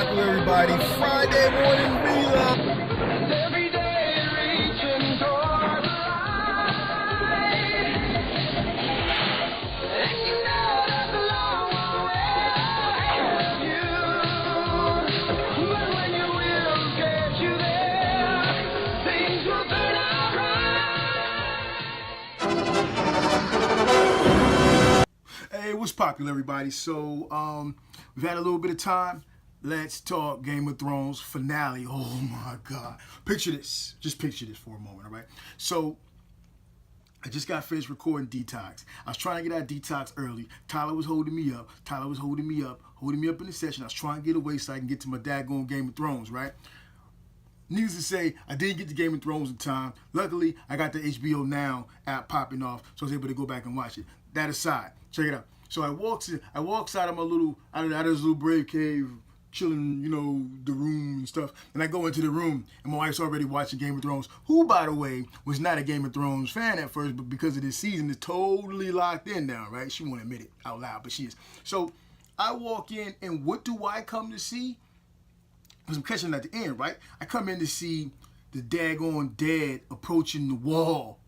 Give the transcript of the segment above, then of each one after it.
popular, everybody? Friday morning relay. Every day reaching toward the light. And you know that the long way ahead of you. But when your will gets you there, things will turn out right. Hey, what's popular, everybody? So, we've had a little bit of time. Let's talk Game of Thrones finale. Oh my God. Picture this. Just picture this for a moment, all right? So, I just got finished recording Detox. I was trying to get out of Detox early. Tyler was holding me up. Holding me up in the session. I was trying to get away so I can get to my daggone Game of Thrones, right? Needless to say, I didn't get to Game of Thrones in time. Luckily, I got the HBO Now app popping off, so I was able to go back and watch it. That aside, check it out. So I walks out of my little, out of this little brave cave, chilling, the room and stuff. And I go into the room, and my wife's already watching Game of Thrones, who, by the way, was not a Game of Thrones fan at first, but because of this season, is totally locked in now, right? She won't admit it out loud, but she is. So I walk in, and what do I come to see? Because I'm catching at the end, right? I come in to see the daggone dead approaching the wall.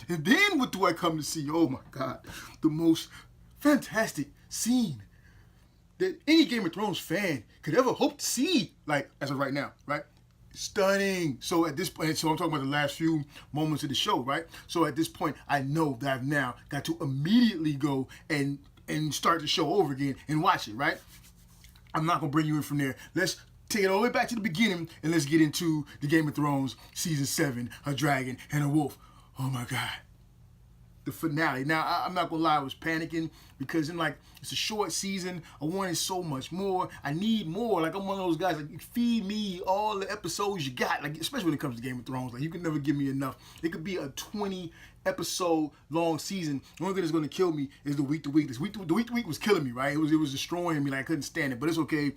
And then what do I come to see? Oh my God, the most fantastic scene that any Game of Thrones fan could ever hope to see, like, as of right now, right? Stunning. So at this point, so I'm talking about the last few moments of the show, right? So at this point, I know that I've now got to immediately go and start the show over again and watch it, right? I'm not going to bring you in from there. Let's take it all the way back to the beginning, and let's get into the Game of Thrones Season 7, A Dragon and a Wolf. Oh my God. The finale. Now, I'm not going to lie, I was panicking because it's a short season. I wanted so much more. I need more. Like, I'm one of those guys, like, feed me all the episodes you got, like, especially when it comes to Game of Thrones. Like, you can never give me enough. It could be a 20 episode long season. The only thing that's going to kill me is the week to week. The week to week was killing me, right? It was destroying me. Like, I couldn't stand it, but it's okay.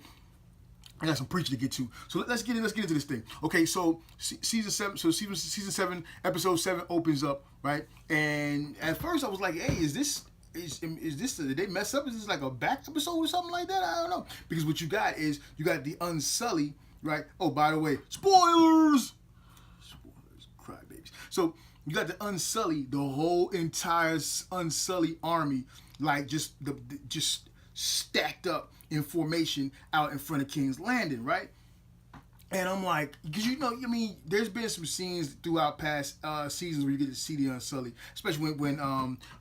I got some preaching to get to. So let's get into this thing. Okay, so season 7, episode 7 opens up, right? And at first I was like, hey, is this did they mess up? Is this like a back episode or something like that? I don't know. Because what you got is you got the Unsullied, right? Oh, by the way, spoilers, crybabies. So you got the Unsullied, the whole entire Unsullied army, like just stacked up in formation out in front of King's Landing, right? And I'm like, because there's been some scenes throughout past seasons where you get to see the Unsullied, especially when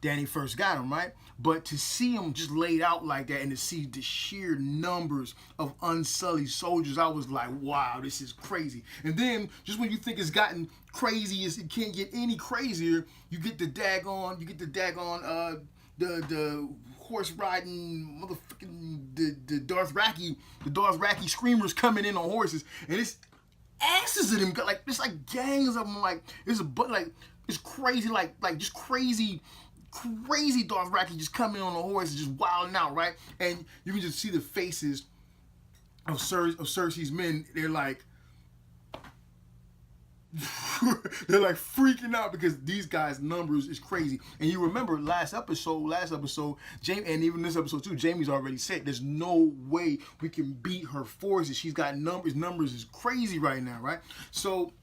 Dany first got him, right? But to see him just laid out like that and to see the sheer numbers of Unsullied soldiers, I was like, wow, this is crazy. And then just when you think it's gotten crazy, it can't get any crazier, you get the daggone, the horse riding motherfucking the Dothraki screamers coming in on horses, and it's asses of them, like it's like gangs of them, like it's crazy, like just crazy Dothraki just coming on the horses, just wilding out, right? And you can just see the faces of Cersei's men. They're like they're like freaking out because these guys' numbers is crazy. And you remember last episode, Jaime, and even this episode too, Jaime's already said there's no way we can beat her forces. She's got numbers is crazy right now, right? So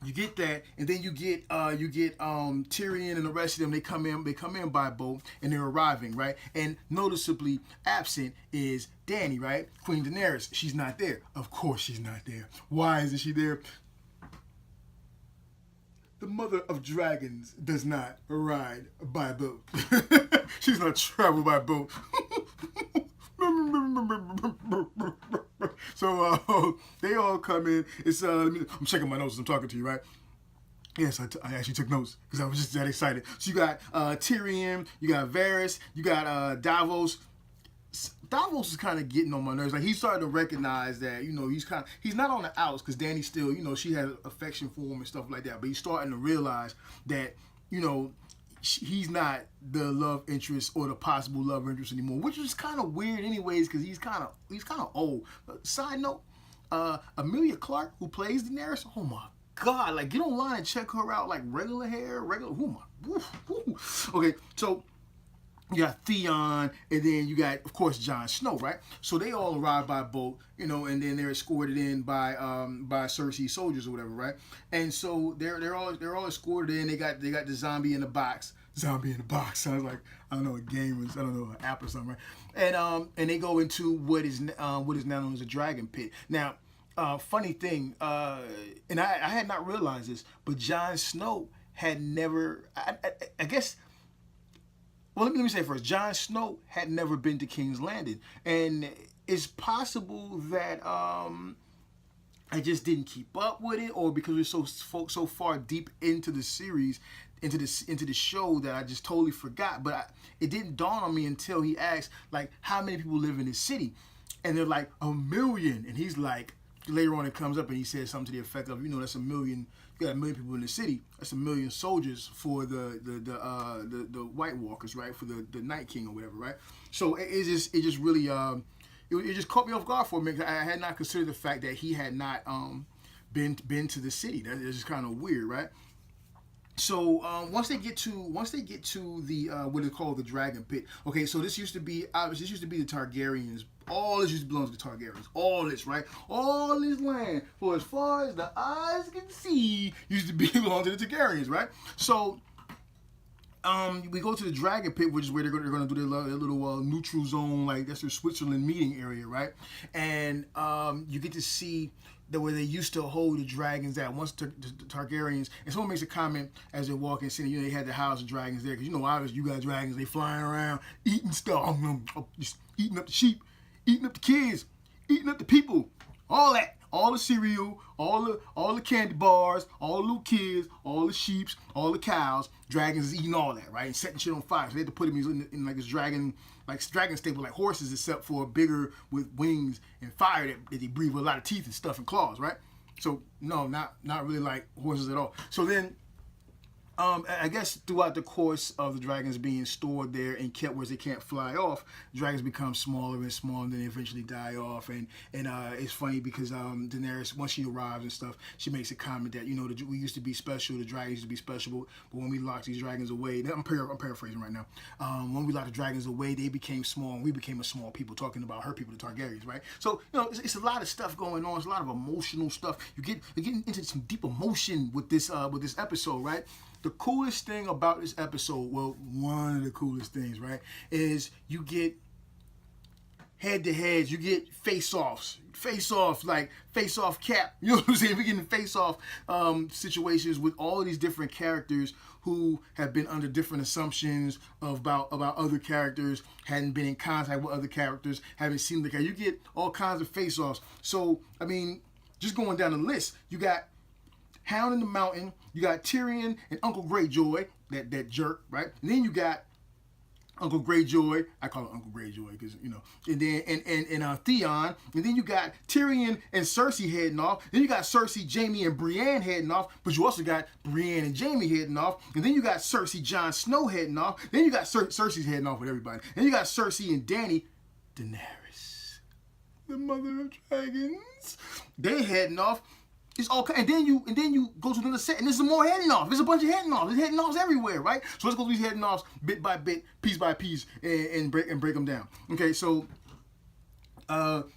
you get that, and then you get Tyrion and the rest of them. They come in by boat, and they're arriving, right? And noticeably absent is Dany, right? Queen Daenerys. She's not there. Of course she's not there. Why isn't she there? The mother of dragons does not ride by boat. She's not travel by boat. So they all come in. It's I'm checking my notes as I'm talking to you, right? Yes, I actually took notes because I was just that excited. So you got Tyrion, you got Varys, you got Davos. Davos is kind of getting on my nerves. Like, he's starting to recognize that, he's not on the outs because Dany still, she has affection for him and stuff like that. But he's starting to realize that, he's not the love interest or the possible love interest anymore, which is kind of weird anyways because he's kind of old. Side note, Emilia Clarke, who plays Daenerys, oh my God, like, get online and check her out, like regular hair, okay, so you got Theon, and then you got, of course, Jon Snow, right? So they all arrive by boat, you know, and then they're escorted in by Cersei's soldiers or whatever, right? And so they're all escorted in. They got the zombie in the box. Zombie in the box sounds like, I don't know, a game, I don't know, an app or something, right? And they go into what is now known as a dragon pit. Now, funny thing, and I had not realized this, but Jon Snow had never, I guess. Well, let me say first, Jon Snow had never been to King's Landing, and it's possible that I just didn't keep up with it, or because we're so far deep into the series, into the show, that I just totally forgot. But it didn't dawn on me until he asked, like, how many people live in this city, and they're like 1 million, and he's like, later on it comes up and he says something to the effect of, you know, that's 1 million. You got 1 million people in the city. That's 1 million soldiers for the White Walkers, right? For the Night King or whatever, right? So it just really it just caught me off guard for a minute. I had not considered the fact that he had not been to the city. That is just kind of weird, right? So once they get to the what is called the Dragon Pit. Okay, so this used to be the Targaryens. All this used to belong to the Targaryens. All this, right? All this land, for as far as the eyes can see, used to belong to the Targaryens, right? So we go to the Dragon Pit, which is where they're going to do their little neutral zone, like that's their Switzerland meeting area, right? And you get to see where they used to hold the dragons at. Once the Targaryens, and someone makes a comment as they're walking, saying, you know, they had the house of dragons there, because, you know, obviously you got dragons, they flying around, eating stuff, just eating up the sheep, eating up the kids, eating up the people, all that. All the cereal, all the candy bars, all the little kids, all the sheeps, all the cows. Dragons is eating all that, right? And setting shit on fire. So they had to put them in like this dragon stable, like horses, except for bigger with wings and fire that they breathe with a lot of teeth and stuff and claws, right? So no, not really like horses at all. So then, I guess throughout the course of the dragons being stored there and kept where they can't fly off, dragons become smaller and smaller, and then they eventually die off. And it's funny because Daenerys, once she arrives and stuff, she makes a comment that, you know, we used to be special, the dragons used to be special, but when we locked these dragons away, I'm paraphrasing right now, when we locked the dragons away, they became small, and we became a small people, talking about her people, the Targaryens, right? So, you know, it's a lot of stuff going on. It's a lot of emotional stuff. You're getting into some deep emotion with this episode, right? The coolest thing about this episode, well, one of the coolest things, right, is you get head-to-heads, you get face-offs, like face-off cap, you know what I'm saying? We're getting face-off situations with all of these different characters who have been under different assumptions about other characters, hadn't been in contact with other characters, haven't seen the character. You get all kinds of face-offs. So, I mean, just going down the list, you got Hound in the Mountain, you got Tyrion and Uncle Greyjoy, that jerk, right? And then you got Uncle Greyjoy, I call him Uncle Greyjoy because, you know, and then and Theon, and then you got Tyrion and Cersei heading off, then you got Cersei, Jaime, and Brienne heading off, but you also got Brienne and Jaime heading off, and then you got Cersei, Jon Snow heading off, then you got Cersei's heading off with everybody, and you got Cersei and Daenerys, the mother of dragons, they heading off. It's all, and then you go to another set, and there's some more heading off. There's a bunch of heading offs. There's heading offs everywhere, right? So let's go through these heading offs bit by bit, piece by piece, and break them down. Okay, so Tyrion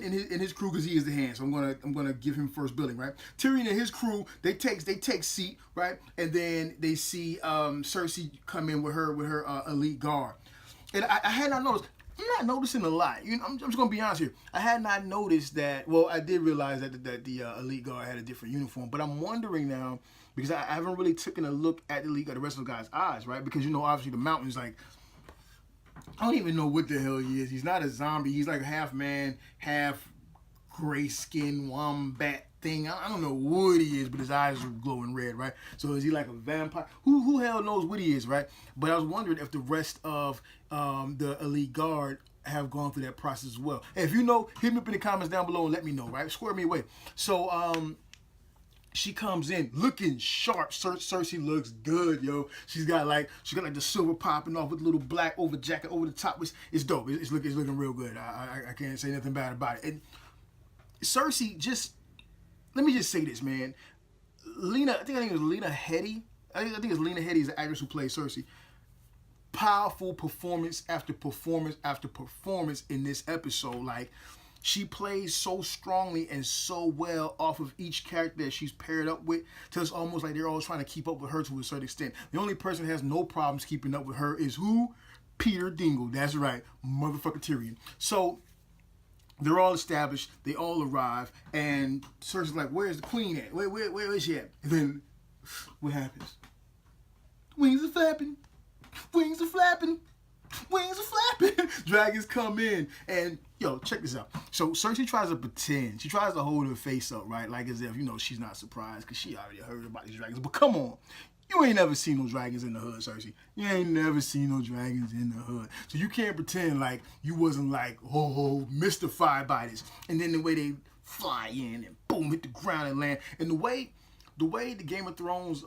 and his crew, because he is the hand, so I'm gonna give him first billing, right? Tyrion and his crew, they take seat, right, and then they see Cersei come in with her elite guard, and I had not noticed. I'm not noticing a lot. You know, I'm just gonna be honest here. I had not noticed that. Well, I did realize that the elite guard had a different uniform, but I'm wondering now because I haven't really taken a look at the elite guard, the rest of the guy's eyes, right? Because, you know, obviously the Mountain's like, I don't even know what the hell he is. He's not a zombie. He's like half man, half gray skin wombat thing. I don't know what he is, but his eyes are glowing red, right? So is he like a vampire? Who hell knows what he is, right? But I was wondering if the rest of the elite guard have gone through that process as well. And if you know, hit me up in the comments down below and let me know, right? Square me away. So she comes in looking sharp. Cersei looks good, yo. She's got like the silver popping off with a little black over jacket over the top. It's dope. It's looking real good. I can't say nothing bad about it. And Cersei, just let me just say this, man. I think it was Lena Headey. I think it's Lena Headey is the actress who plays Cersei. powerful performance after performance after performance in this episode. Like, she plays so strongly and so well off of each character that she's paired up with, till it's almost like they're all trying to keep up with her to a certain extent. The only person that has no problems keeping up with her is who? Peter Dingle. That's right, motherfucker Tyrion. So they're all established. They all arrive, and Cersei's like, "Where's the queen at? Where is she at?" And then what happens? Wings are flapping. Wings are flapping. Wings are flapping. Dragons come in, and yo, check this out. So Cersei tries to pretend. She tries to hold her face up, right? Like as if, she's not surprised because she already heard about these dragons. But come on. You ain't never seen no dragons in the hood, Cersei. You ain't never seen no dragons in the hood. So you can't pretend like you wasn't like, mystified by this. And then the way they fly in and boom, hit the ground and land. And the way the Game of Thrones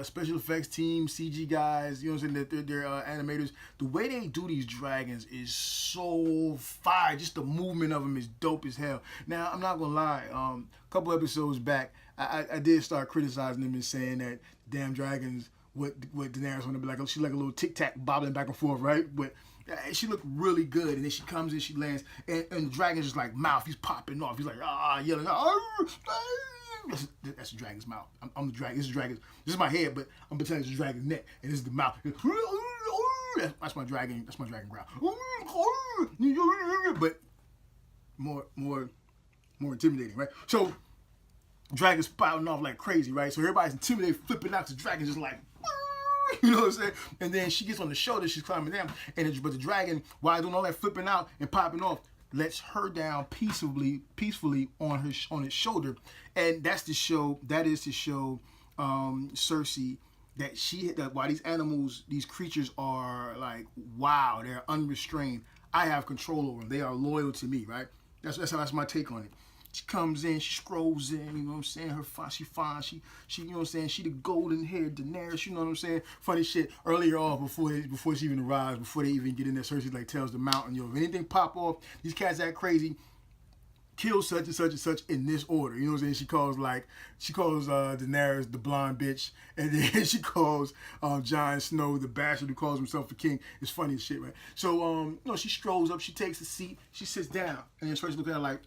special effects team, CG guys, they're animators, the way they do these dragons is so fire. Just the movement of them is dope as hell. Now, I'm not gonna lie, a couple episodes back, I did start criticizing them and saying that damn dragons, what Daenerys want to be like, she's like a little tic-tac bobbling back and forth, right? But she looked really good, and then she comes in, she lands, and the dragon's just like mouth, he's popping off, he's like yelling, that's the dragon's mouth. I'm the dragon. This is dragon. This is my head, but I'm pretending it's the dragon's neck, and this is the mouth. That's my dragon. That's my dragon growl. But more intimidating, right? So dragons spouting off like crazy, right? So everybody's intimidated, flipping out. The dragon's just like, you know what I'm saying? And then she gets on the shoulder. She's climbing down, but the dragon, while doing all that flipping out and popping off, lets her down peacefully on its shoulder, and that is to show Cersei that while these animals, these creatures are like, wow, they're unrestrained, I have control over them. They are loyal to me, right? That's my take on it. She comes in, she scrolls in, you know what I'm saying? She fine, she you know what I'm saying? She the golden haired Daenerys, you know what I'm saying? Funny shit. Earlier on, before she even arrives, before they even get in there, Cersei like tells the mountain, if anything pop off, these cats act crazy, kill such and such and such in this order. You know what I'm saying? She calls Daenerys the blonde bitch, and then she calls Jon Snow the bastard who calls himself a king. It's funny as shit, right? So she strolls up, she takes a seat, she sits down, and then Cersei looks at her like,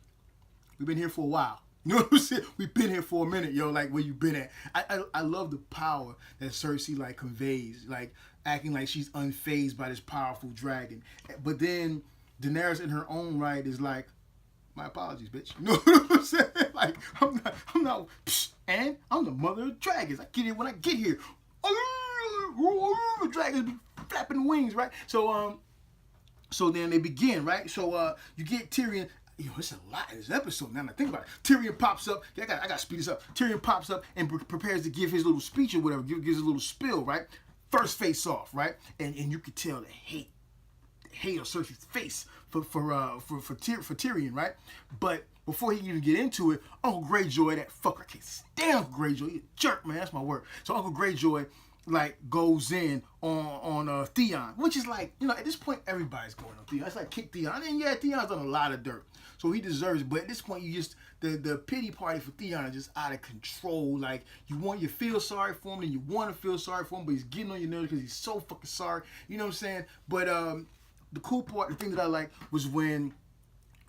we've been here for a while. You know what I'm saying? We've been here for a minute, yo. Like, where you been at? I love the power that Cersei like conveys, like acting like she's unfazed by this powerful dragon. But then Daenerys, in her own right, is like, my apologies, bitch. You know what I'm saying? Like, I'm not. And I'm the mother of dragons. I get it when I get here. The dragons be flapping wings, right? So then they begin, right? So you get Tyrion. It's a lot in this episode now. Think about it. Tyrion pops up. I got to speed this up. Tyrion pops up and prepares to give his little speech or whatever. Gives a little spill, right? First face off, right? And you could tell the hate on Cersei's face for Tyrion, right? But before he even get into it, Uncle Greyjoy, that fucker, I can't stand Uncle Greyjoy. He's a jerk, man. That's my word. So Uncle Greyjoy like goes in on Theon, which is like, at this point everybody's going on Theon. It's like kick Theon, and yeah, Theon's done a lot of dirt, so he deserves it. But at this point, you just the pity party for Theon is just out of control. Like you feel sorry for him, and you want to feel sorry for him, but he's getting on your nerves because he's so fucking sorry. You know what I'm saying? But the cool part, the thing that I like, was when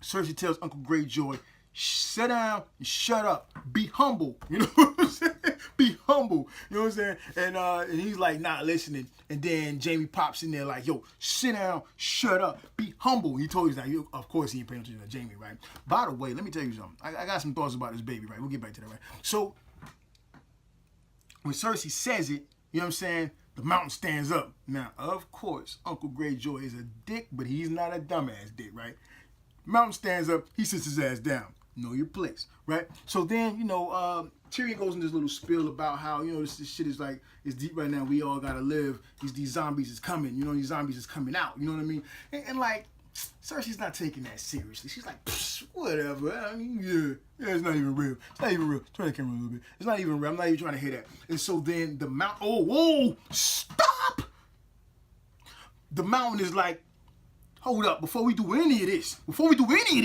Cersei tells Uncle Greyjoy, sit down and shut up. Be humble. You know what I'm saying? Be humble. You know what I'm saying? And he's like not listening. And then Jaime pops in there like, yo, sit down, shut up, be humble. He told you that. Of course he ain't paying attention to Jaime, right? By the way, let me tell you something. I got some thoughts about this baby, right? We'll get back to that, right? So when Cersei says it, you know what I'm saying? The mountain stands up. Now, of course, Uncle Greyjoy is a dick, but he's not a dumbass dick, right? Mountain stands up, he sits his ass down. Know your place, right? So then, Tyrion goes in this little spiel about how, this shit is like, it's deep right now. We all gotta live. These zombies is coming. These zombies is coming out. You know what I mean? And like, Cersei's not taking that seriously. She's like, whatever. I mean, yeah, it's not even real. It's not even real. Turn the camera a little bit. It's not even real. I'm not even trying to hear that. And so then the mountain, whoa, stop! The mountain is like, hold up, before we do any of this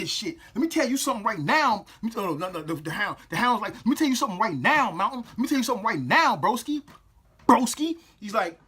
shit, let me tell you something right now. The hound's like, let me tell you something right now, Mountain. Let me tell you something right now, broski. He's like,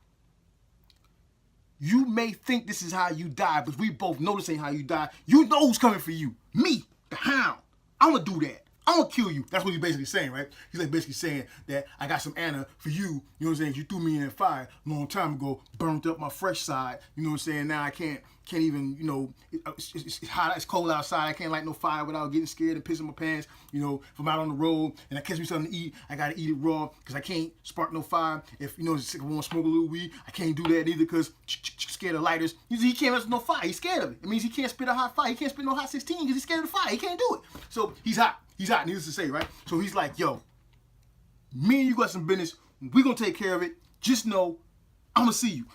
You may think this is how you die, but we both know this ain't how you die. You know who's coming for you. Me, the Hound. I'm gonna do that. I'm gonna kill you. That's what he's basically saying, right? He's like basically saying that I got some Anna for you. You know what I'm saying? You threw me in that fire a long time ago, burnt up my fresh side. You know what I'm saying? Now I can't even, you know, it's hot, it's cold outside. I can't light no fire without getting scared and pissing my pants. You know, if I'm out on the road and I catch me something to eat, I gotta eat it raw because I can't spark no fire. If, you know, if I want to smoke a little weed, I can't do that either because scared of lighters. He can't mess with no fire. He's scared of it. It means he can't spit a hot fire. He can't spit no hot 16 because he's scared of the fire. He can't do it. So he's hot. He's hot, needless to say, right? So he's like, yo, me and you got some business. We're going to take care of it. Just know, I'm going to see you.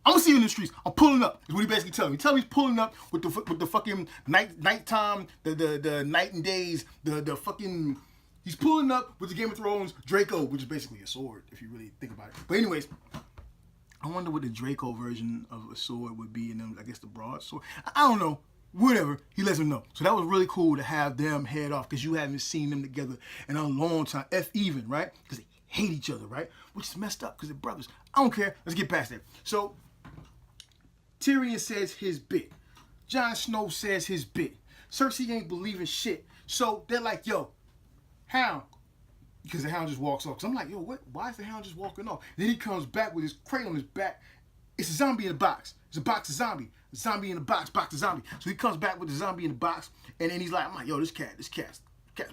I'm going to see you in the streets. I'm pulling up, is what he basically telling me. He tells me he's pulling up with the fucking nighttime, the night and days, the fucking... He's pulling up with the Game of Thrones Draco, which is basically a sword, if you really think about it. But anyways, I wonder what the Draco version of a sword would be, and then I guess the broadsword. I don't know. Whatever, he lets him know. So that was really cool to have them head off because you haven't seen them together in a long time. Even, right? Because they hate each other, right? Which is messed up because they're brothers. I don't care. Let's get past that. So Tyrion says his bit. Jon Snow says his bit. Cersei ain't believing shit. So they're like, yo, Hound. Because the Hound just walks off. Because I'm like, yo, what? Why is the Hound just walking off? Then he comes back with his crate on his back. It's a zombie in a box. It's a box of zombie. A zombie in a box of zombie. So he comes back with the zombie in the box, and then he's like, I'm like, yo, this cat's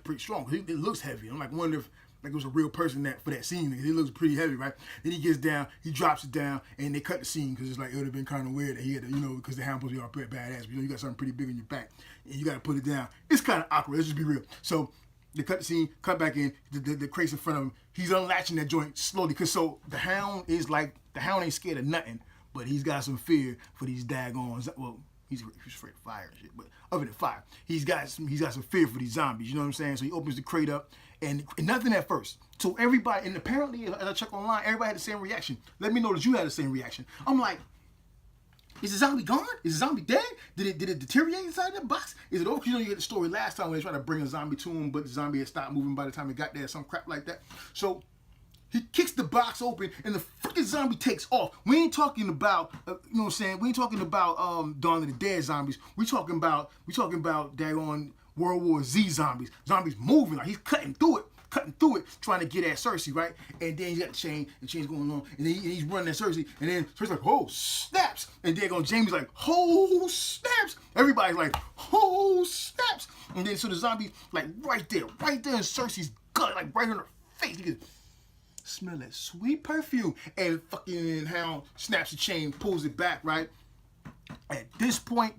pretty strong. It looks heavy. I'm like, wonder if like it was a real person for that scene. It looks pretty heavy, right? Then he gets down, he drops it down, and they cut the scene because it's like it would have been kind of weird that he had to, you know, because the Hound supposed to be all pretty badass. But, you know, you got something pretty big on your back, and you got to put it down. It's kind of awkward. Let's just be real. So they cut the scene, cut back in, the crate's in front of him. He's unlatching that joint slowly because so the Hound ain't scared of nothing, but he's got some fear for these daggons. Well, he's afraid of fire and shit, but other than fire, he's got some fear for these zombies. You know what I'm saying? So he opens the crate up, and nothing at first. So everybody, and apparently, as I check online, everybody had the same reaction. Let me know that you had the same reaction. I'm like, is the zombie gone? Is the zombie dead? Did it deteriorate inside that box? Is it over? You know, you get the story last time when they tried to bring a zombie to him, but the zombie had stopped moving by the time it got there, some crap like that. So he kicks the box open, and the freaking zombie takes off. We ain't talking about, you know what I'm saying? We ain't talking about Dawn of the Dead zombies. We talking about daggone World War Z zombies. Zombies moving, like he's cutting through it, trying to get at Cersei, right? And then he's got the chain's going on, and then he's running at Cersei, and then Cersei's like, oh, snaps. And then Jaime's like, oh, snaps. Everybody's like, oh, snaps. And then so the zombie, like right there in Cersei's gut, like right in her face. You can smell that sweet perfume. And fucking Hound snaps the chain, pulls it back, right? At this point,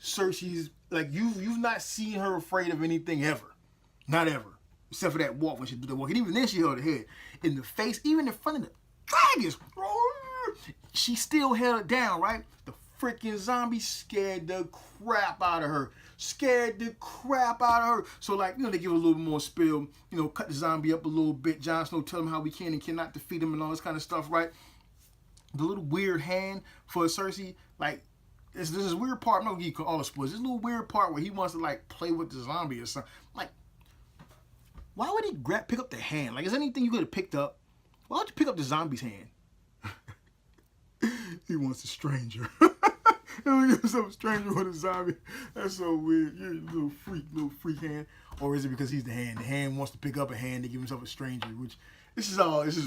Cersei's like, you've not seen her afraid of anything ever. Not ever. Except for that walk when she did the walk. And even then she held her head. In the face, even in front of the dragons, she still held it down, right? The freaking zombie scared the crap out of her. So, like, you know, they give a little more spill, you know, cut the zombie up a little bit. Jon Snow tell him how we can and cannot defeat him and all this kind of stuff, right? The little weird hand for Cersei, like, there's this weird part, I'm not going to give you all the spoilers. This little weird part where he wants to, like, play with the zombie or something. Like, why would he pick up the hand? Like, is there anything you could have picked up? Why would you pick up the zombie's hand? He wants a stranger. Some stranger with a zombie. That's so weird. You're a little freak hand. Or is it because he's the hand? The hand wants to pick up a hand to give himself a stranger, which this is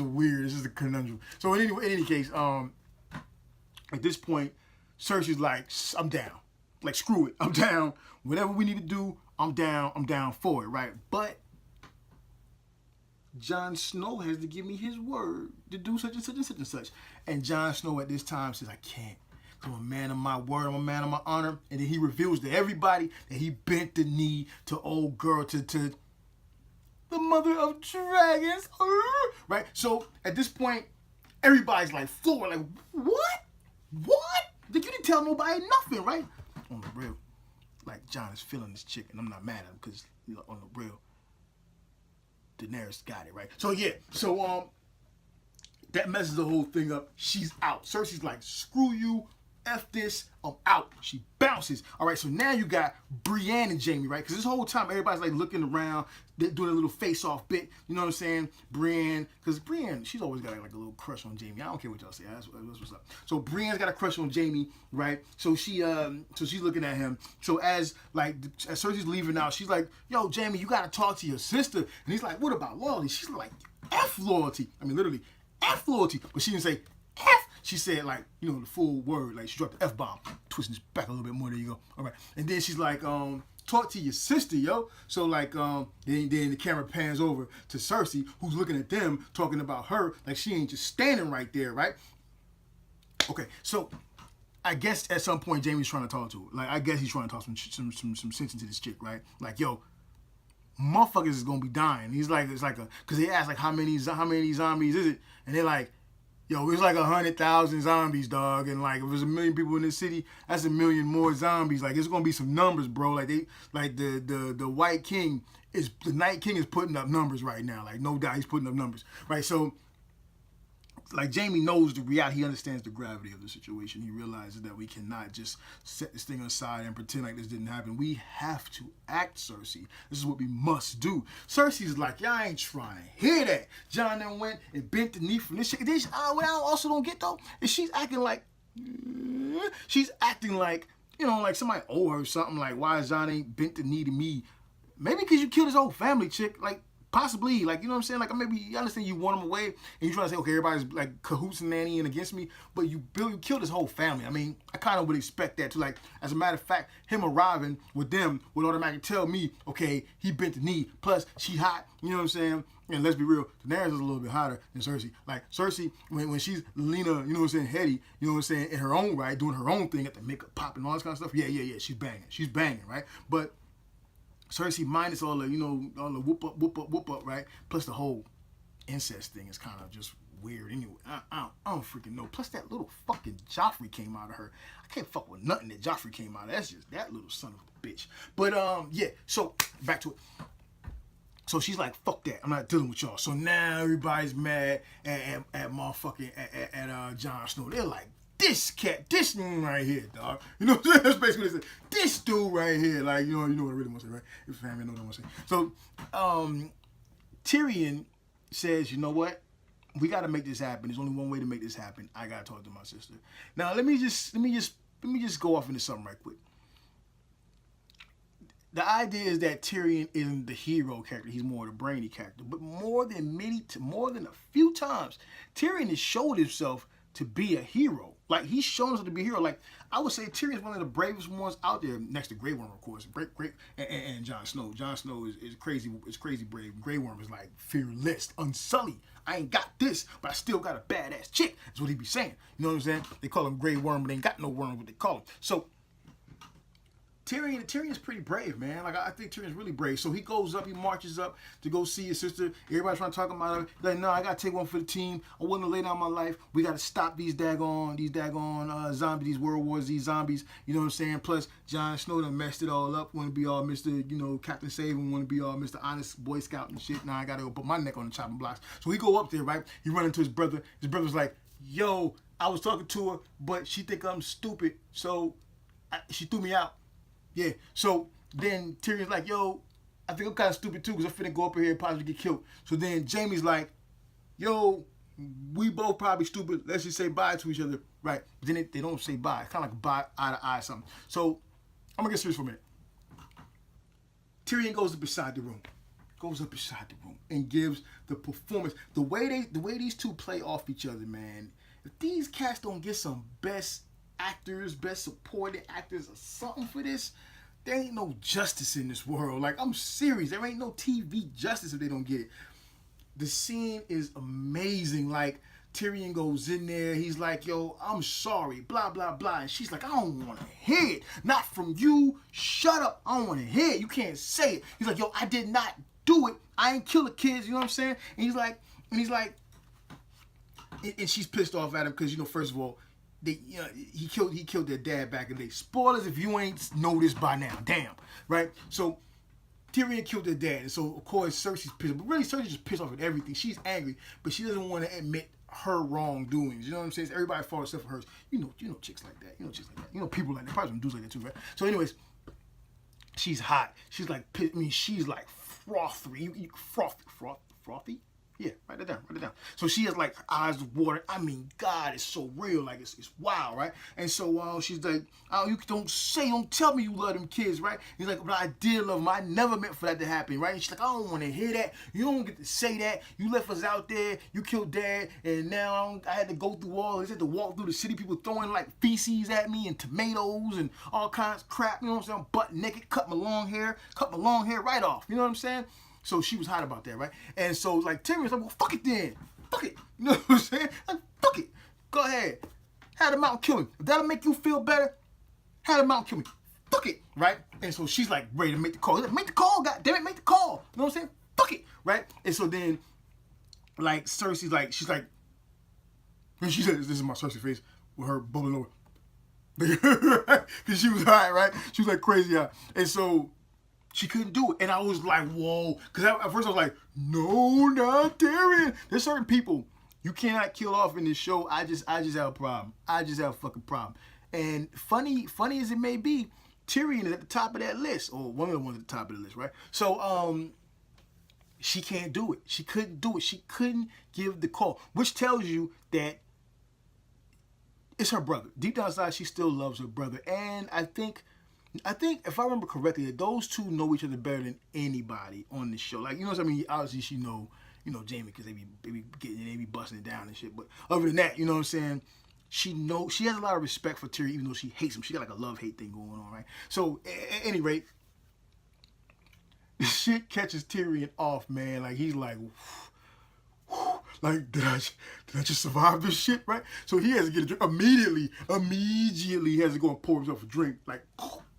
weird. This is a conundrum. So in any case, at this point, Cersei's like, I'm down. Like, screw it. I'm down. Whatever we need to do, I'm down. I'm down for it, right? But Jon Snow has to give me his word to do such and such and such and such. And Jon Snow at this time says, I can't. I'm a man of my word. I'm a man of my honor. And then he reveals to everybody that he bent the knee to old girl, to the mother of dragons. Right? So at this point, everybody's like floored. Like, what? You didn't tell nobody nothing, right? On the real. Like, Jon is feeling this chick, and I'm not mad at him because, you know, on the real, Daenerys got it, right? So yeah, that messes the whole thing up. She's out. Cersei's like, screw you. F this, I'm out. She bounces. All right, so now you got Brienne and Jamie, right? Because this whole time, everybody's like looking around, they're doing a little face-off bit. You know what I'm saying? Brienne, because Brienne, she's always got like a little crush on Jamie. I don't care what y'all say. That's what's up. So Brienne's got a crush on Jamie, right? So she's looking at him. So as Cersei's leaving out, she's like, yo, Jamie, you got to talk to your sister. And he's like, what about loyalty? She's like, F loyalty. I mean, literally, F loyalty. But she didn't say F. She said, like, you know, the full word. Like, she dropped the F-bomb. Twisting this back a little bit more. There you go. All right. And then she's like, talk to your sister, yo. So, like, then the camera pans over to Cersei, who's looking at them, talking about her. Like, she ain't just standing right there, right? Okay, so I guess at some point, Jamie's trying to talk to her. Like, I guess he's trying to talk some sense into this chick, right? Like, yo, motherfuckers is gonna be dying. He's like, it's like because they asked like how many zombies is it, and they're like, yo, it's like 100,000 zombies, dog, and like if there's 1 million people in this city, that's 1 million more zombies. Like it's gonna be some numbers, bro. Like the White King the Night King is putting up numbers right now. Like no doubt, he's putting up numbers, right? So. Like Jamie knows the reality, he understands the gravity of the situation. He realizes that we cannot just set this thing aside and pretend like this didn't happen. We have to act, Cersei. This is what we must do. Cersei's like, y'all ain't trying to hear that. Jon then went and bent the knee from this shit. What I also don't get though is she's acting like, you know, like somebody owe her something. Like why Jon ain't bent the knee to me? Maybe because you killed his whole family, chick. Like. Possibly, like, you know what I'm saying? Like, maybe you understand you want him away, and you trying to say, okay, everybody's like cahoots and nannying against me, but you killed his whole family. I mean, I kind of would expect that too. Like, as a matter of fact, him arriving with them would automatically tell me, okay, he bent the knee. Plus, she hot. You know what I'm saying? And let's be real, Daenerys is a little bit hotter than Cersei. Like, Cersei, when she's Lena, you know what I'm saying, heady, you know what I'm saying, in her own right, doing her own thing, at the makeup pop and all this kind of stuff. Yeah, she's banging. She's banging, right? But Cersei minus all the, you know, all the whoop up, right? Plus the whole incest thing is kind of just weird anyway. I don't freaking know. Plus that little fucking Joffrey came out of her. I can't fuck with nothing that Joffrey came out of. That's just that little son of a bitch. But yeah, so back to it. So she's like, fuck that. I'm not dealing with y'all. So now everybody's mad at motherfucking at Jon Snow. They're like, this dude right here, dog. You know what I'm saying? That's basically what they said. This dude right here, like, you know what I really want to say, right? If family know what I want to say. So, Tyrion says, you know what? We got to make this happen. There's only one way to make this happen. I got to talk to my sister. Now, let me just go off into something right quick. The idea is that Tyrion isn't the hero character. He's more the brainy character. But more than a few times, Tyrion has showed himself to be a hero. Like, he's shown us to be a hero. Like, I would say Tyrion's one of the bravest ones out there, next to Grey Worm, of course. And Jon Snow. Jon Snow is crazy brave. Grey Worm is like fearless, unsullied. I ain't got this, but I still got a badass chick. That's what he be saying. You know what I'm saying? They call him Grey Worm, but they ain't got no worm, what they call him. So Tyrion's pretty brave, man. Like, I think Tyrion's really brave. So he goes up, he marches up to go see his sister. Everybody's trying to talk about her. He's like, no, I gotta take one for the team. I want to lay down my life. We gotta stop these daggone zombies, these World War Z zombies. You know what I'm saying? Plus, Jon Snow done messed it all up. Want to be all Mr. You know, Captain Saving. Want to be all Mr. Honest Boy Scout and shit. Now I gotta go put my neck on the chopping blocks. So he go up there, right? He run into his brother. His brother's like, yo, I was talking to her, but she think I'm stupid, so she threw me out. Yeah, so then Tyrion's like, yo, I think I'm kind of stupid too because I'm finna go up in here and possibly get killed. So then Jaime's like, yo, we both probably stupid. Let's just say bye to each other. Right, but then they don't say bye. It's kind of like bye, eye to eye or something. So I'm going to get serious for a minute. Tyrion goes up inside the room. And gives the performance. The way these two play off each other, man. If these cats don't get some best actors, best supporting actors or something for this, there ain't no justice in this world. Like, I'm serious. There ain't no TV justice if they don't get it. The scene is amazing. Like, Tyrion goes in there. He's like, yo, I'm sorry, blah, blah, blah. And she's like, I don't want to hear it. Not from you. Shut up. I don't want to hear it. You can't say it. He's like, yo, I did not do it. I ain't kill the kids. You know what I'm saying? And he's like, and she's pissed off at him because, you know, first of all, he killed their dad back in the day. Spoilers if you ain't noticed by now. Damn. Right? So Tyrion killed their dad. And so, of course, Cersei's pissed. But really, Cersei's just pissed off at everything. She's angry, but she doesn't want to admit her wrongdoings. You know what I'm saying? Everybody falls except for hers. You know chicks like that. You know chicks like that. You know people like that. Probably some dudes like that too, right? So anyways, she's hot. She's like, I mean, she's like frothy. Frothy? Yeah, write it down. So she has like eyes of water. I mean, God, it's so real. Like, it's wild, right? And so she's like, oh, you don't tell me you love them kids, right? He's like, but I did love them. I never meant for that to happen, right? And she's like, I don't want to hear that. You don't get to say that. You left us out there. You killed Dad. And now I had to go through all this. I had to walk through the city. People throwing like feces at me and tomatoes and all kinds of crap. You know what I'm saying? I'm butt naked. Cut my long hair right off. You know what I'm saying? So she was hot about that, right? And so like Terry was like, well, fuck it then. Fuck it. You know what I'm saying? Like, fuck it. Go ahead. Have him out and kill him. If that'll make you feel better, have him out and kill me. Fuck it. Right? And so she's like ready to make the call. He's like, make the call, goddammit, make the call. You know what I'm saying? Fuck it. Right? And so then like Cersei's like, she's like, and she said, this is my Cersei face with her bubbling over. Because she was high, right? She was like crazy high. And so she couldn't do it. And I was like, whoa. Because at first I was like, no, not Tyrion. There's certain people you cannot kill off in this show. I just have a problem. I just have a fucking problem. And funny as it may be, Tyrion is at the top of that list. Or one of the ones at the top of the list, right? So, she can't do it. She couldn't do it. She couldn't give the call. Which tells you that it's her brother. Deep down inside, she still loves her brother. And I think if I remember correctly, that those two know each other better than anybody on the show. Like, you know what I mean? Obviously, she know Jamie because they be busting it down and shit. But other than that, you know what I'm saying? She has a lot of respect for Tyrion, even though she hates him. She got like a love-hate thing going on, right? So, at any rate, the shit catches Tyrion off, man. Like, he's like, like, did I just survive this shit, right? So he has to get a drink immediately. He has to go and pour himself a drink. Like,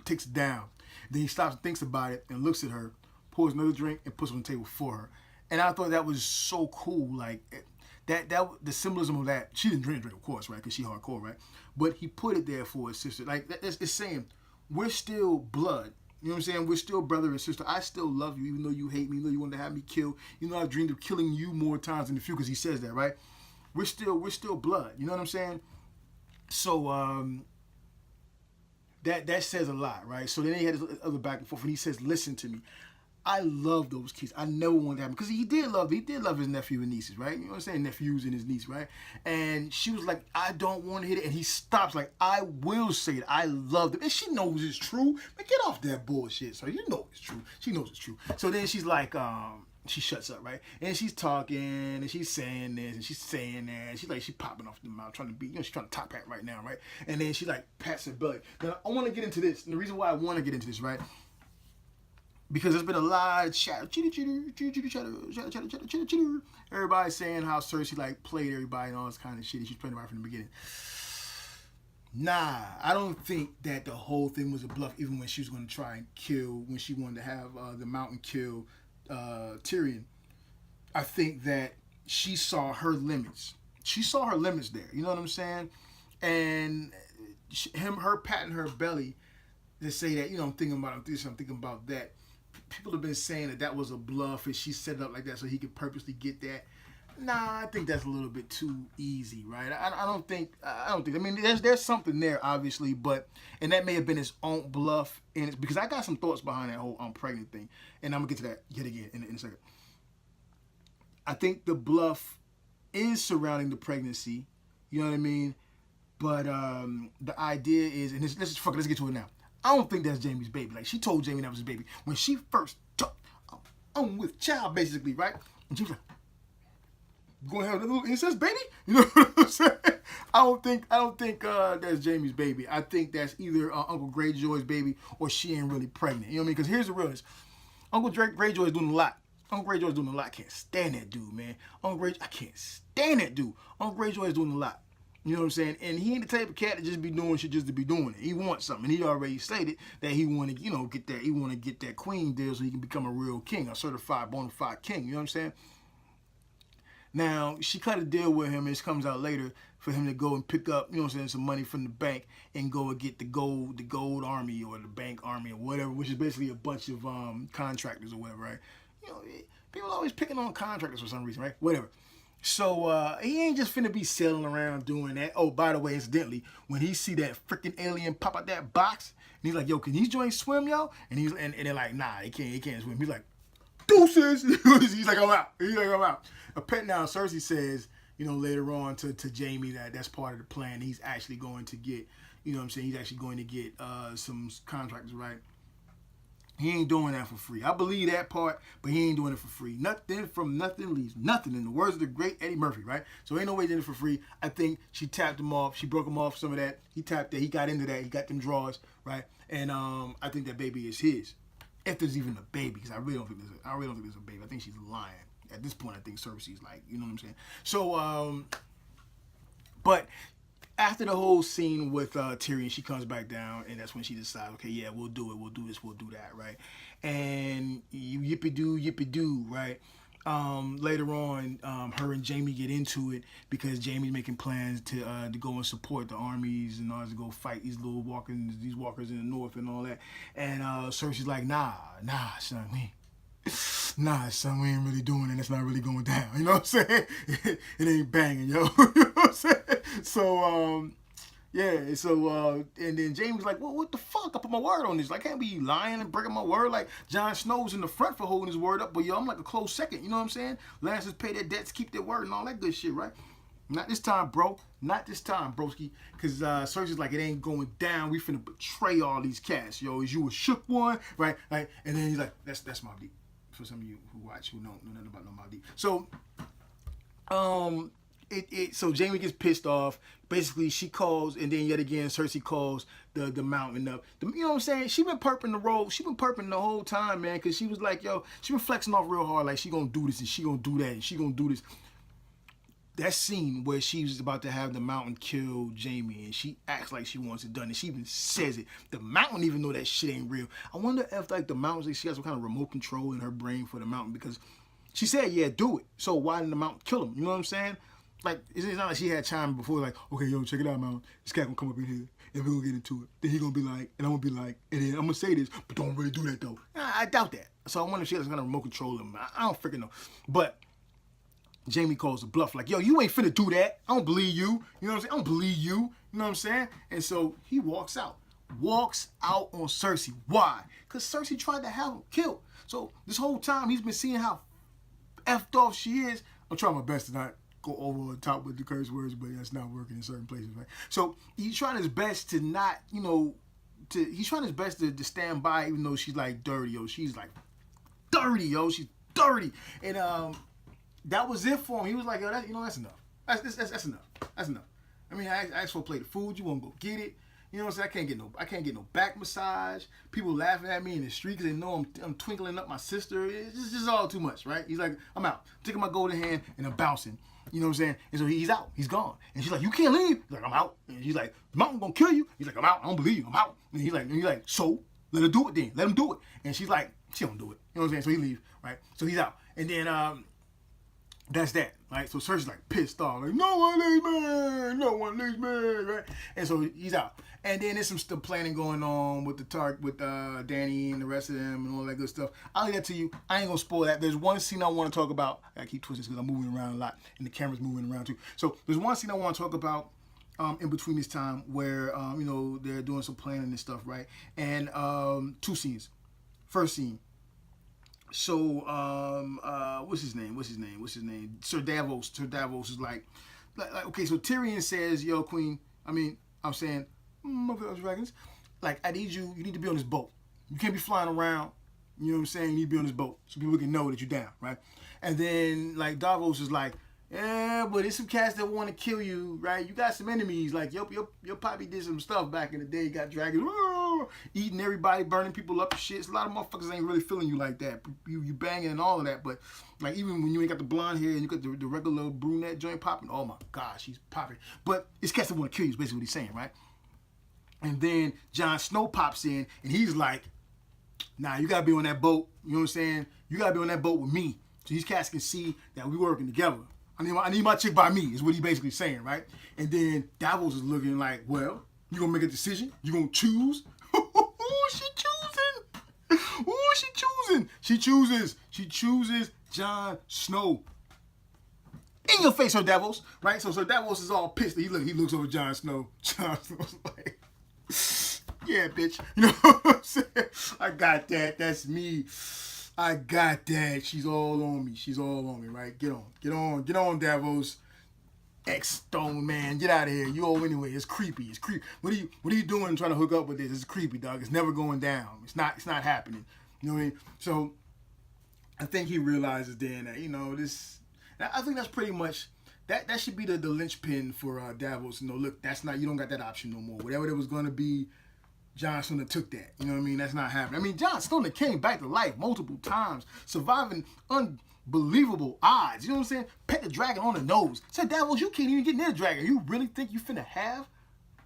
takes it down. Then he stops and thinks about it and looks at her, pours another drink and puts it on the table for her. And I thought that was so cool. Like that the symbolism of that. She didn't drink, of course, right? Because she hardcore, right? But he put it there for his sister. Like it's saying we're still blood. You know what I'm saying? We're still brother and sister. I still love you, even though you hate me, even though you want to have me killed. You know, I've dreamed of killing you more times in the future, because he says that, right? We're still blood. You know what I'm saying? So that says a lot, right? So then he had this other back and forth, and he says, "Listen to me. I love those kids. I never wanted to have them," because he did love his nephew and nieces, right? You know what I'm saying? Nephews and his niece, right? And she was like, "I don't want to hit it," and he stops like, "I will say it. I love them," and she knows it's true. But get off that bullshit. So you know it's true. She knows it's true. So then she's like, she shuts up, right? And she's talking and she's saying this and she's saying that. She's popping off the mouth, trying to be, she's trying to top hat right now, right? And then she like pats her belly. Now I want to get into this. And the reason why I want to get into this, right? Because there's been a lot of chatter. Everybody saying how Cersei like played everybody and all this kind of shit. And she's playing right from the beginning. Nah, I don't think that the whole thing was a bluff, even when she was going to try and kill, when she wanted to have the Mountain kill Tyrion. I think that she saw her limits. She saw her limits there. You know what I'm saying? And her patting her belly to say that, I'm thinking about this, I'm thinking about that. People have been saying that was a bluff and she set it up like that so he could purposely get that. Nah, I think that's a little bit too easy, right? I don't think. I mean, there's something there, obviously, and that may have been his own bluff. Because I got some thoughts behind that whole I'm pregnant thing, and I'm gonna get to that yet again in a second. I think the bluff is surrounding the pregnancy. You know what I mean? But the idea is, and let's get to it now. I don't think that's Jamie's baby. Like, she told Jamie that was his baby when she first talked. I'm with child, basically, right? And she was like, "Gonna have a little incest baby?" You know what I'm saying? I don't think that's Jamie's baby. I think that's either Uncle Greyjoy's baby or she ain't really pregnant. You know what I mean? Because here's the realness: Uncle Greyjoy is doing a lot. Uncle Greyjoy is doing a lot. I can't stand that dude, man. I can't stand that dude. Uncle Greyjoy is doing a lot. You know what I'm saying? And he ain't the type of cat to just be doing shit just to be doing it. He wants something. He already stated that he want to, get that. He want to get that queen deal so he can become a real king, a certified bona fide king. You know what I'm saying? Now, she cut a deal with him, and it comes out later for him to go and pick up, some money from the bank and go and get the gold army or the bank army or whatever, which is basically a bunch of contractors or whatever, right? People always picking on contractors for some reason, right? Whatever. So he ain't just finna be sailing around doing that. Oh, by the way, incidentally, when he see that freaking alien pop out that box, and he's like, "Yo, can these joints swim, yo?" And they're like, "Nah, they can't swim." He's like, "Deuces." He's like, "I'm out." He's like, "I'm out." A pet now, Cersei says, later on to Jaime that's part of the plan. He's actually going to get, what I'm saying? He's actually going to get some contractors, right? He ain't doing that for free. I believe that part, but he ain't doing it for free. Nothing from nothing leaves nothing. In the words of the great Eddie Murphy, right? So ain't no way doing it for free. I think she tapped him off. She broke him off some of that. He tapped that. He got into that. He got them draws, right? And I think that baby is his. If there's even a baby, because I really don't think there's a baby. I think she's lying. At this point, I think Cersei's like, you know what I'm saying? So, but after the whole scene with Tyrion, she comes back down, and that's when she decides, okay, yeah, we'll do it, we'll do this, we'll do that, right? And you yippee-doo, right? Later on, her and Jaime get into it because Jaime's making plans to go and support the armies and all to go fight these walkers in the north and all that. And Cersei's like, nah, son, we ain't really doing it. It's not really going down. You know what I'm saying? It ain't banging, yo. You know what I'm saying? So, yeah. So, and then Jaime's like, well, what the fuck? I put my word on this. Like, I can't be lying and breaking my word. Like, Jon Snow's in the front for holding his word up, but yo, I'm like a close second. You know what I'm saying? Lancers pay their debts, keep their word, and all that good shit, right? Not this time, bro. Not this time, broski. Because Cersei's like, it ain't going down. We finna betray all these cats. Yo, is you a shook one? Right? Like, and then he's like, that's Mobb Deep. For some of you who watch, who know nothing about no Mobb Deep. So, so Jaime gets pissed off. Basically, she calls, and then yet again, Cersei calls the mountain up. You know what I'm saying? She been perping the road. She been perping the whole time, man, because she was like, yo, she been flexing off real hard, like she gonna do this, and she gonna do that, and she gonna do this. That scene where she was about to have the mountain kill Jaime, and she acts like she wants it done, and she even says it. The mountain even know that shit ain't real. I wonder if like the mountain, like, she has some kind of remote control in her brain for the mountain, because she said, yeah, do it. So why didn't the mountain kill him? You know what I'm saying? Like, it's not like she had time before, like, okay, yo, check it out, mountain. This cat gonna come up in here, and we're gonna get into it. Then he gonna be like, and I'm gonna be like, and then I'm gonna say this, but don't really do that, though. I doubt that. So I wonder if she has some kind of remote control in him. I don't freaking know. But Jaime calls the bluff, like, yo, you ain't finna do that. I don't believe you. You know what I'm saying? I don't believe you. You know what I'm saying? And so he walks out. Walks out on Cersei. Why? Because Cersei tried to have him killed. So this whole time he's been seeing how effed off she is. I'm trying my best to not go over the top with the curse words, but that's not working in certain places, right? So he's trying his best to not, he's trying his best to stand by, even though she's like dirty, yo. She's like dirty, yo. She's dirty. And that was it for him. He was like, yo, that's enough. That's enough. That's enough. I mean, I asked for a plate of food. You won't go get it. You know what I'm saying? I can't get no back massage. People laughing at me in the street because they know I'm twinkling up my sister. It's just all too much, right? He's like, I'm out. I'm taking my golden hand and I'm bouncing. You know what I'm saying? And so he's out. He's gone. And she's like, you can't leave. He's like, I'm out. And she's like, the mountain gonna kill you. He's like, I'm out. I don't believe you. I'm out. And he's like, so let her do it then. Let him do it. And she's like, she don't do it. You know what I'm saying? So he leaves, right? So he's out. And then that's that, right? So Cersei's like pissed off, like, no one leaves me, right? And so he's out. And then there's some still planning going on with Dany and the rest of them and all that good stuff. I'll leave that to you. I ain't gonna spoil that. There's one scene I want to talk about. I keep twisting because I'm moving around a lot and the camera's moving around too. So there's one scene I want to talk about in between this time where they're doing some planning and stuff, right? And two scenes. First scene. So what's his name? Sir Davos. Sir Davos is like okay. So Tyrion says, "Yo, Queen. I'm saying, Mother of Dragons. Like, I need you. You need to be on this boat. You can't be flying around. You know what I'm saying? You need to be on this boat so people can know that you're down, right?" And then like Davos is like, yeah, but there's some cats that want to kill you, right? You got some enemies. Like your poppy did some stuff back in the day. You got dragons, eating everybody, burning people up and shit. A lot of motherfuckers ain't really feeling you like that. You banging and all of that, but like even when you ain't got the blonde hair and you got the regular brunette joint popping, oh my gosh, she's popping. But it's cats that want to kill you. Is basically what he's saying, right? And then Jon Snow pops in and he's like, nah, you gotta be on that boat. You know what I'm saying? You gotta be on that boat with me, so these cats can see that we working together. I need my chick by me, is what he basically saying, right? And then Davos is looking like, well, you gonna make a decision? You gonna choose? She chooses Jon Snow. In your face, Sir Davos, right? So Sir Davos is all pissed. He looks over Jon Snow. Jon Snow's like, yeah, bitch. You know what I'm saying? I got that. That's me. I got that. She's all on me. She's all on me, right? Get on, Davos. Stone man, get out of here. You old anyway. It's creepy. It's creepy. What are you doing trying to hook up with this? It's creepy, dog. It's never going down. It's not happening. You know what I mean? So I think he realizes then that, this. I think that's pretty much that should be the linchpin for Davos. Look, you don't got that option no more. Whatever it was gonna be, Jon Snow took that. You know what I mean? That's not happening. I mean, Jon Snow came back to life multiple times, surviving unbelievable odds. You know what I'm saying? Pet the dragon on the nose. Said, Davos, you can't even get near the dragon. You really think you finna have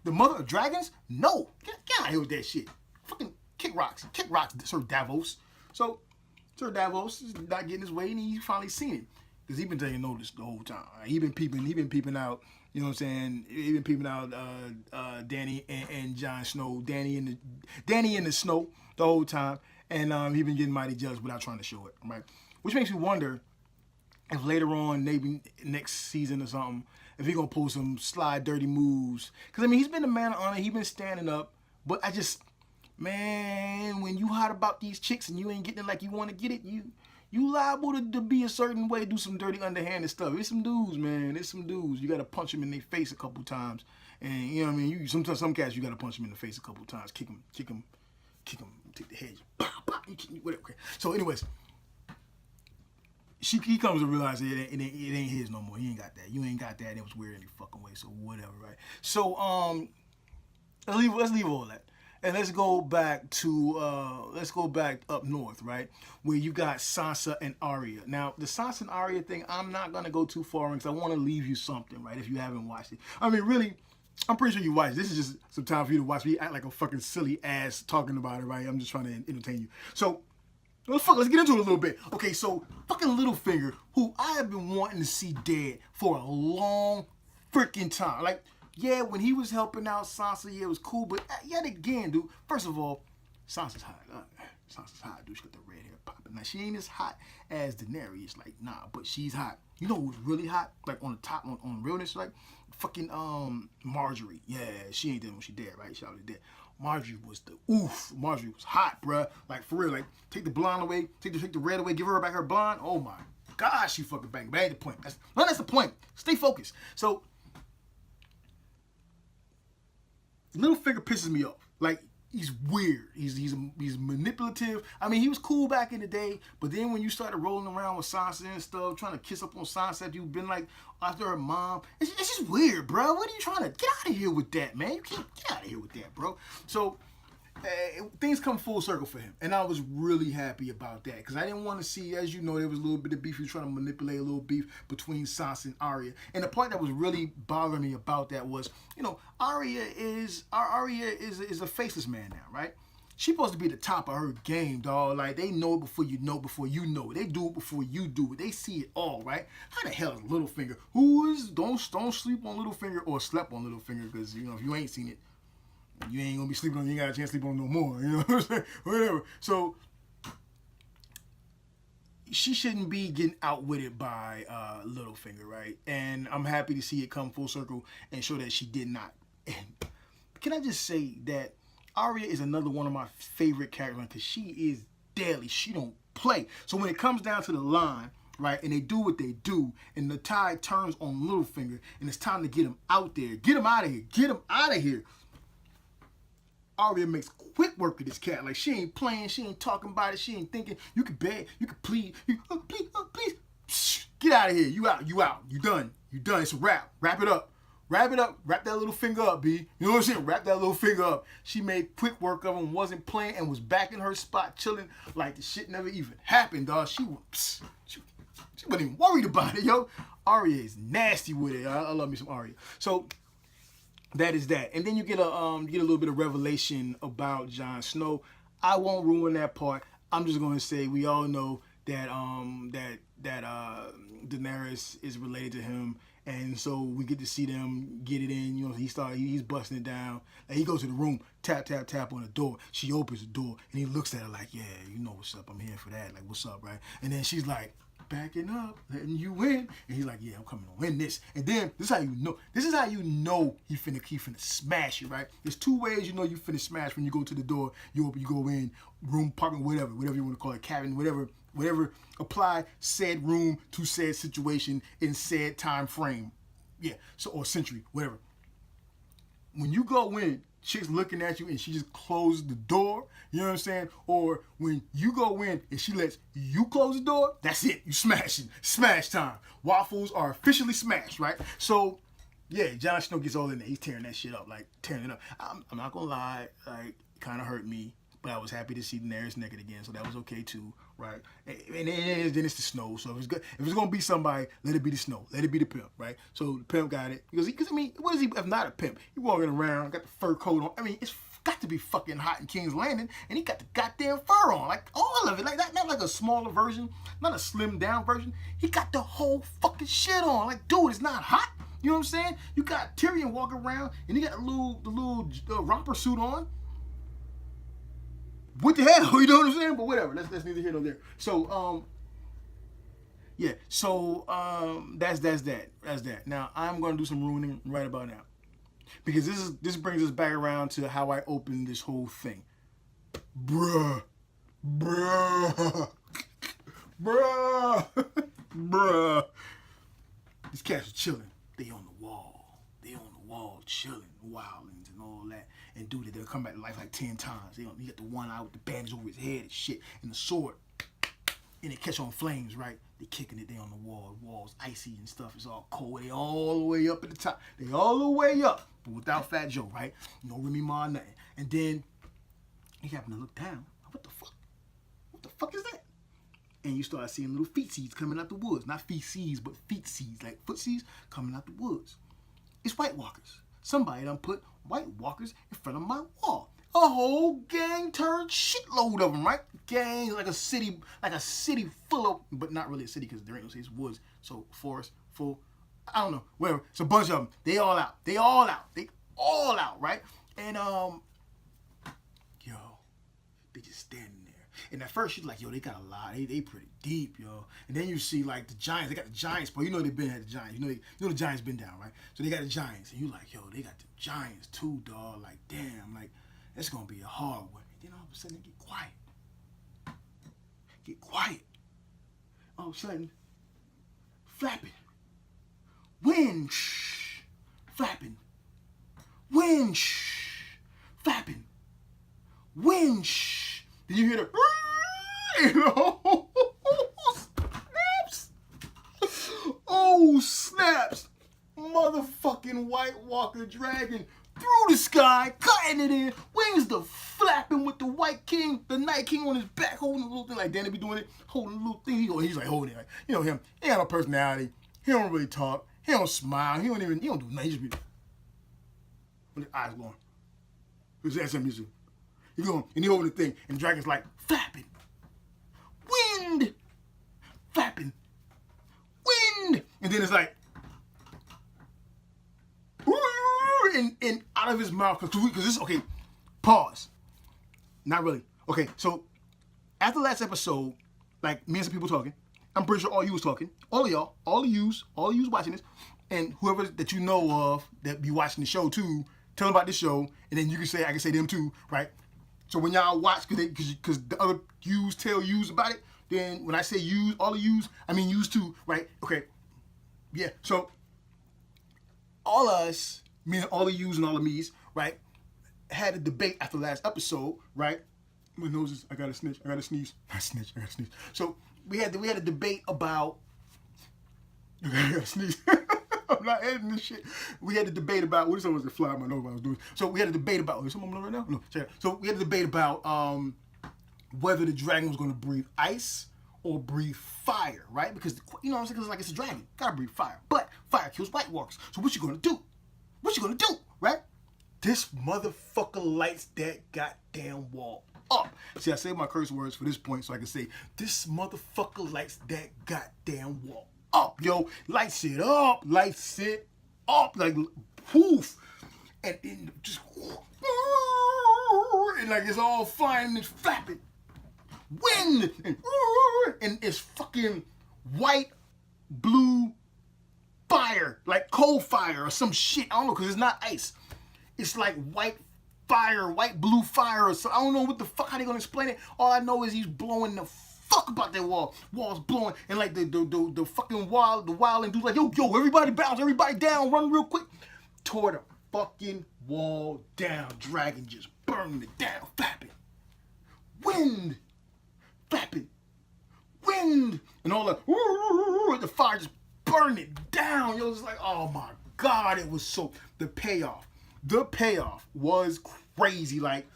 the mother of dragons? No. Get out of here with that shit. Fucking kick rocks, Sir Davos. So, Sir Davos is not getting his way, and he's finally seen it. Because he's been taking notice the whole time. He been peeping out, you know what I'm saying? He been peeping out Dany and Jon Snow, Dany in the snow the whole time. And he been getting mighty jealous without trying to show it, right? Which makes me wonder if later on, maybe next season or something, if he gonna pull some slide dirty moves. Because, I mean, he's been a man of honor. He been standing up. But I just, man, when you hot about these chicks and you ain't getting it like you want to get it, you liable to be a certain way, do some dirty, underhanded stuff. There's some dudes, man. There's some dudes. You got to punch them in their face a couple times. And, you know what I mean? Sometimes some cats, you got to punch them in the face a couple times. Kick them, take the head. Whatever. Okay. So, anyways, he comes to realize it ain't his no more. He ain't got that. You ain't got that. And it was weird any fucking way. So, whatever, right? So, let's leave all that. And let's go back up north, right? Where you got Sansa and Arya. Now, the Sansa and Arya thing, I'm not going to go too far in because I want to leave you something, right? If you haven't watched it. I mean, really, I'm pretty sure you watched it. This is just some time for you to watch me act like a fucking silly ass talking about it, right? I'm just trying to entertain you. So, let's get into it a little bit. Okay, so, fucking Littlefinger, who I have been wanting to see dead for a long freaking time. Like, yeah, when he was helping out Sansa, yeah, it was cool. But yet again, dude, first of all, Sansa's hot. Sansa's hot, dude. She got the red hair popping. Now, she ain't as hot as Daenerys. Like, nah, but she's hot. You know who's really hot? Like, on the top, on realness, like, fucking Marjorie. Yeah, she ain't dead when she dead, right? She already dead. Marjorie was Marjorie was hot, bruh. Like, for real. Like, take the blonde away, take the red away, give her back her blonde. Oh, my God, she fucking bang. But that ain't the point. That's the point. Stay focused. So, Littlefinger pisses me off. Like, he's weird. He's manipulative. I mean, he was cool back in the day, but then when you started rolling around with Sansa and stuff, trying to kiss up on Sansa after you've been like after her mom, it's just weird, bro. What are you trying to get out of here with that, man? You can't get out of here with that, bro. So things come full circle for him, and I was really happy about that because I didn't want to see, as you know, there was a little bit of beef. He was trying to manipulate a little beef between Sansa and Arya, and the part that was really bothering me about that was, Arya is a faceless man now, right? She's supposed to be the top of her game, dog. Like, they know it before you know it. They do it before you do it. They see it all, right? How the hell is Littlefinger? Don't sleep on Littlefinger or slept on Littlefinger because, if you ain't seen it, you ain't gonna be sleeping on. You ain't got a chance to sleep on no more. You know what I'm saying? Whatever. So she shouldn't be getting outwitted by Littlefinger, right? And I'm happy to see it come full circle and show that she did not. And can I just say that Arya is another one of my favorite characters because she is deadly. She don't play. So when it comes down to the line, right, and they do what they do, and the tide turns on Littlefinger, and it's time to get him out there, get him out of here, get him out of here. Arya makes quick work of this cat. Like, she ain't playing, she ain't talking about it, she ain't thinking. You can beg, you can plead, please, Shh, get out of here. You out, you done. It's a wrap. Wrap it up. Wrap that little finger up, B. You know what I'm saying? Wrap that little finger up. She made quick work of him, wasn't playing, and was back in her spot, chilling like the shit never even happened, dog. She wasn't even worried about it, yo. Arya is nasty with it. I love me some Arya. So that is that. And then you get a little bit of revelation about Jon Snow. I won't ruin that part. I'm just gonna say we all know that Daenerys is related to him, and so we get to see them get it in. He's busting it down. And he goes to the room, tap on the door. She opens the door, and he looks at her like, yeah, you know what's up. I'm here for that. Like, what's up, right? And then she's like, backing up, letting you in. And he's like, yeah, I'm coming to win this. And then this is how you know. This is how you know he finna smash you, right? There's two ways you know you finna smash when you go to the door. You go in, room, apartment, whatever you want to call it, cabin, whatever. Apply said room to said situation in said time frame. Yeah, so or century, whatever. When you go in, chick's looking at you and she just closes the door, you know what I'm saying? Or when you go in and she lets you close the door, that's it. You smashing. Smash time. Waffles are officially smashed, right? So, yeah, Jon Snow gets all in there. He's tearing that shit up, like tearing it up. I'm not gonna lie, like, it kind of hurt me, but I was happy to see Daenerys naked again, so that was okay too, right? And then it's the Snow, so if it's gonna be somebody, let it be the Snow, let it be the pimp, right? So the pimp got it because I mean, what is he if not a pimp? He walking around, got the fur coat on. I mean, it's got to be fucking hot in King's Landing, and he got the goddamn fur on, like all of it, like that, not like a smaller version, not a slimmed down version. He got the whole fucking shit on, like dude, it's not hot. You know what I'm saying? You got Tyrion walking around, and he got the little romper suit on. What the hell? You know what I'm saying? But whatever. That's neither here nor there. So yeah. So that's that. Now I'm gonna do some ruining right about now, because this brings us back around to how I opened this whole thing. Bruh. These cats are chilling. They on the wall, chilling, wildings and all that. And dude, they'll come back to life like 10 times. He got the one eye with the bandage over his head and shit, and the sword. And they catch on flames, right? They kicking it, they on the wall. The wall's icy and stuff. It's all cold. They all the way up at the top. They all the way up, but without Fat Joe, right? No Remy Ma, nothing. And then he happened to look down. What the fuck? What the fuck is that? And you start seeing little feetsies coming out the woods. Not feces, but feetsies, like footsies coming out the woods. It's White Walkers. Somebody done put White Walkers in front of my wall. A whole gang turned shitload of them, right? Gang, like a city full of, but not really a city because there ain't no city, it's woods. So forest, full, I don't know, whatever. It's a bunch of them. They all out, right? And yo, they just standing there. And at first she's like, yo, they got a lot. They pretty deep, yo. And then you see like the Giants. They got the Giants, but you know they've been at the Giants. You know the Giants been down, right? So they got the Giants, and you like, yo, they got the Giants too, dog. Like, damn, like it's gonna be a hard one. And then all of a sudden they get quiet. Get quiet. All of a sudden, flapping. Wind, shh, flapping. Wind, shh, flapping. Wind, shh. Then you hear the snaps. Oh, snaps. Motherfucking White Walker dragon through the sky, cutting it in. Wings the flapping with the White King, the Night King on his back, holding a little thing like Danny be doing it, holding a little thing. He's like holding it. Like, you know him. He ain't got no personality. He don't really talk. He don't smile. He don't do nothing. He just be with his eyes going. His ass music. He going and he holding the thing, and the dragon's like flapping. Wind, flapping. Wind, and then it's like, and out of his mouth, because this, okay, pause. Not really. Okay, so after the last episode, like me and some people talking, I'm pretty sure all you was talking, all of y'all, all of yous watching this, and whoever that you know of that be watching the show too, tell them about this show, and then you can say, I can say them too, right? So when y'all watch, because the other yous tell yous about it, then when I say yous, all of yous, I mean yous too, right? Okay, yeah, so all of us, meaning all of yous and all of me's, right, had a debate after the last episode, right? My nose is, I gotta snitch, I gotta sneeze. I snitch, I gotta sneeze. So we had a debate about, I gotta sneeze. I'm not editing this shit. We had a debate about, what is someone was fly on my nose while I was doing? So we had a debate about, is someone right now? No, check it out. So we had a debate about whether the dragon was gonna breathe ice or breathe fire, right? Because, you know what I'm saying? Because like it's a dragon, gotta breathe fire. But fire kills White Walkers. So what you gonna do? What you gonna do, right? This motherfucker lights that goddamn wall up. See, I saved my curse words for this point so I can say, this motherfucker lights that goddamn wall up, yo. Lights it up, like poof. And just, and like it's all flying and flapping. Wind, and it's fucking white, blue fire, like cold fire or some shit. I don't know, because it's not ice. It's like white fire, white blue fire or so. I don't know what the fuck, how they gonna explain it. All I know is he's blowing the fuck about that wall. Wall's blowing, and like the fucking wild and dude's like, yo, everybody bounce, everybody down, run real quick. Tore the fucking wall down. Dragon just burning it down, flapping. Wind, flapping. Wind, and all the fire just burning it down. Yo, it's like, oh my God, it was so, the payoff was crazy. Like,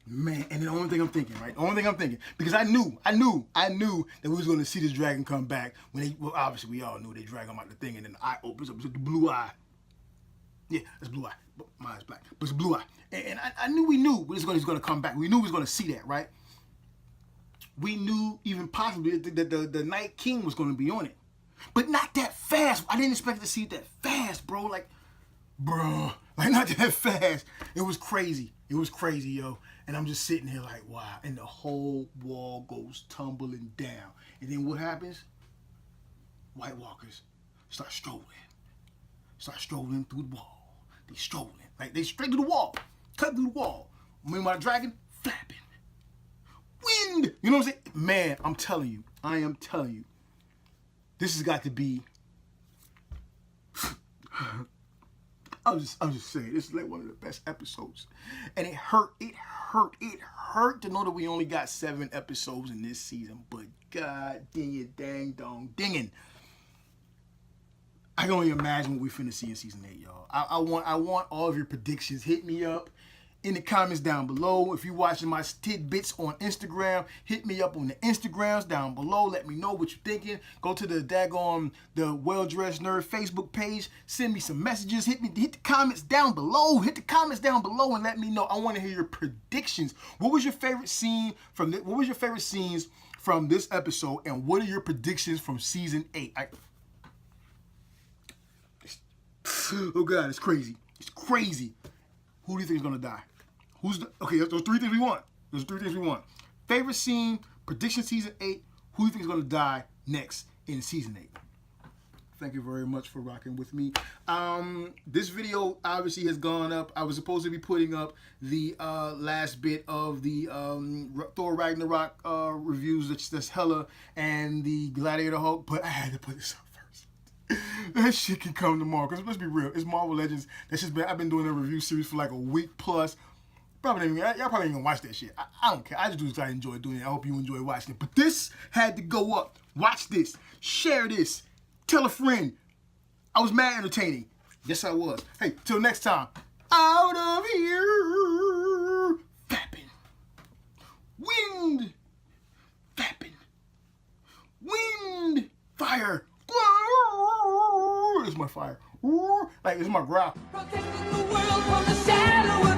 man, and the only thing I'm thinking, right? The only thing I'm thinking, because I knew that we was going to see this dragon come back when they, well, obviously we all knew they drag him out the thing, and then the eye opens up, it's like the blue eye. Yeah, it's blue eye. But mine's black, but it's blue eye. And I knew we knew he was going to come back. We knew we was going to see that, right? We knew even possibly that the Night King was going to be on it, but not that fast. I didn't expect to see it that fast, bro. Like, bro, like not that fast. It was crazy. It was crazy, yo. And I'm just sitting here like, wow. And the whole wall goes tumbling down. And then what happens? White Walkers start strolling through the wall. They strolling, like they straight through the wall, cut through the wall. Meanwhile, dragon flapping. Wind, you know what I'm saying? Man, I am telling you, this has got to be. I'm just saying, this is like one of the best episodes, and it hurt to know that we only got 7 episodes in this season. But God dang it, dang dong dinging. I can only imagine what we finna see in season 8, y'all. I want all of your predictions. Hit me up in the comments down below. If you're watching my tidbits on Instagram, hit me up on the Instagrams down below. Let me know what you're thinking. Go to the the Well Dressed Nerd Facebook page. Send me some messages. Hit the comments down below. Hit the comments down below and let me know. I want to hear your predictions. What was your favorite scene from what was your favorite scenes from this episode, and what are your predictions from season 8? Oh God, it's crazy. It's crazy. Who do you think is gonna die? Okay, those 3 things we want. Those 3 things we want. Favorite scene, prediction season 8, who do you think is gonna die next in season 8? Thank you very much for rocking with me. This video obviously has gone up. I was supposed to be putting up the last bit of the Thor Ragnarok reviews, that's Hella, and the Gladiator Hulk, but I had to put this up first. That shit can come tomorrow, because let's be real, it's Marvel Legends. I've been doing a review series for like a week plus. Y'all probably ain't gonna watch that shit. I don't care. I just do this because I enjoy doing it. I hope you enjoy watching it. But this had to go up. Watch this. Share this. Tell a friend. I was mad entertaining. Yes, I was. Hey, till next time. Out of here. Fapping. Wind. Fapping. Wind. Fire. This is my fire. Like, this is my growl. Protecting the world from the shadow